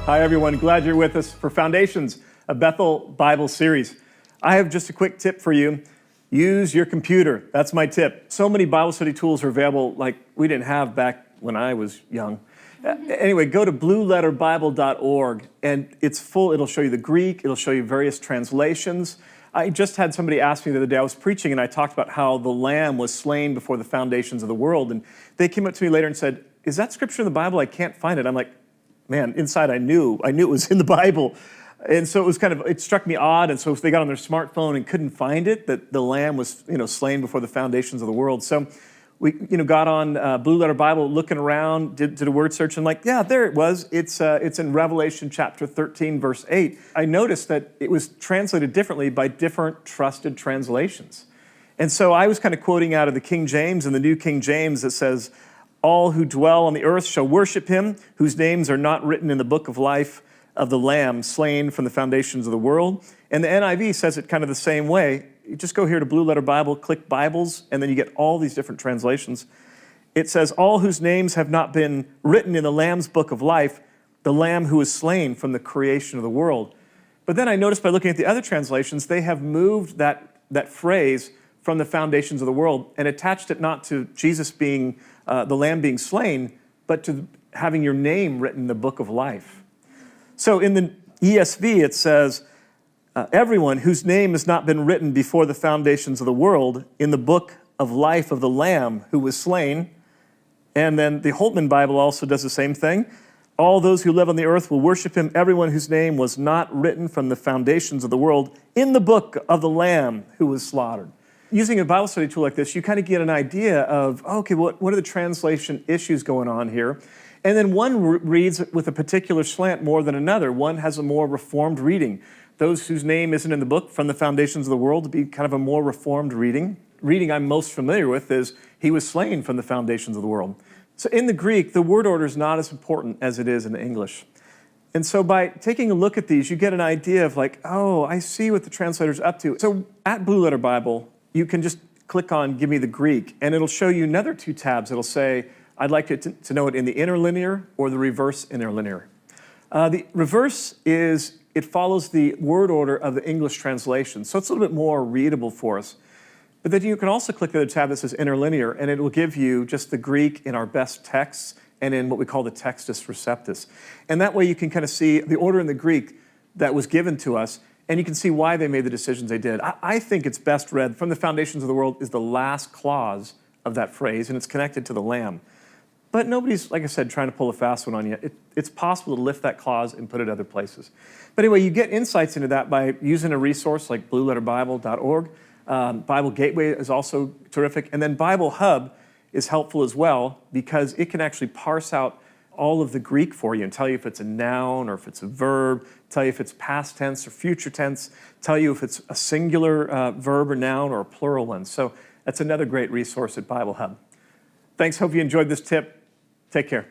Hi, everyone. Glad you're with us for Foundations, a Bethel Bible series. I have just a quick tip for you. Use your computer. That's my tip. So many Bible study tools are available like we didn't have back when I was young. Anyway, go to blueletterbible.org, and it's full. It'll show you the Greek. It'll show you various translations. I just had somebody ask me the other day, I was preaching, and I talked about how the Lamb was slain before the foundations of the world. And they came up to me later and said, is that scripture in the Bible? I can't find it. I'm like, man, inside I knew it was in the Bible. And so it struck me odd. And so if they got on their smartphone and couldn't find it, that the Lamb was, slain before the foundations of the world. So we, got on Blue Letter Bible, looking around, did a word search, and yeah, there it was. It's in Revelation chapter 13, verse 8. I noticed that it was translated differently by different trusted translations. And so I was kind of quoting out of the King James, and the New King James that says, all who dwell on the earth shall worship him, whose names are not written in the book of life of the Lamb, slain from the foundations of the world. And the NIV says it kind of the same way. You just go here to Blue Letter Bible, click Bibles, and then you get all these different translations. It says, all whose names have not been written in the Lamb's book of life, the Lamb who was slain from the creation of the world. But then I noticed by looking at the other translations, they have moved that phrase from the foundations of the world and attached it not to Jesus being the Lamb being slain, but to having your name written in the book of life. So in the ESV, it says, everyone whose name has not been written before the foundations of the world in the book of life of the Lamb who was slain. And then the Holtman Bible also does the same thing. All those who live on the earth will worship him, everyone whose name was not written from the foundations of the world in the book of the Lamb who was slaughtered. Using a Bible study tool like this, you kind of get an idea of, okay, what are the translation issues going on here? And then one reads with a particular slant more than another. One has a more reformed reading. Those whose name isn't in the book from the foundations of the world to be kind of a more reformed reading. Reading I'm most familiar with is, he was slain from the foundations of the world. So in the Greek, the word order is not as important as it is in English. And so by taking a look at these, you get an idea of oh, I see what the translator's up to. So at Blue Letter Bible, you can just click on Give me the Greek, and it'll show you another two tabs. It'll say, I'd like to know it in the interlinear or the reverse interlinear. The reverse it follows the word order of the English translation, so it's a little bit more readable for us. But then you can also click the other tab that says interlinear, and it will give you just the Greek in our best texts and in what we call the Textus Receptus. And that way you can kind of see the order in the Greek that was given to us, and you can see why they made the decisions they did. I think it's best read from the foundations of the world is the last clause of that phrase, and it's connected to the Lamb. But nobody's, like I said, trying to pull a fast one on you. It's possible to lift that clause and put it other places. But anyway, you get insights into that by using a resource like blueletterbible.org. Bible Gateway is also terrific. And then Bible Hub is helpful as well because it can actually parse out all of the Greek for you and tell you if it's a noun or if it's a verb, tell you if it's past tense or future tense, tell you if it's a singular verb or noun or a plural one. So that's another great resource at Bible Hub. Thanks. Hope you enjoyed this tip. Take care.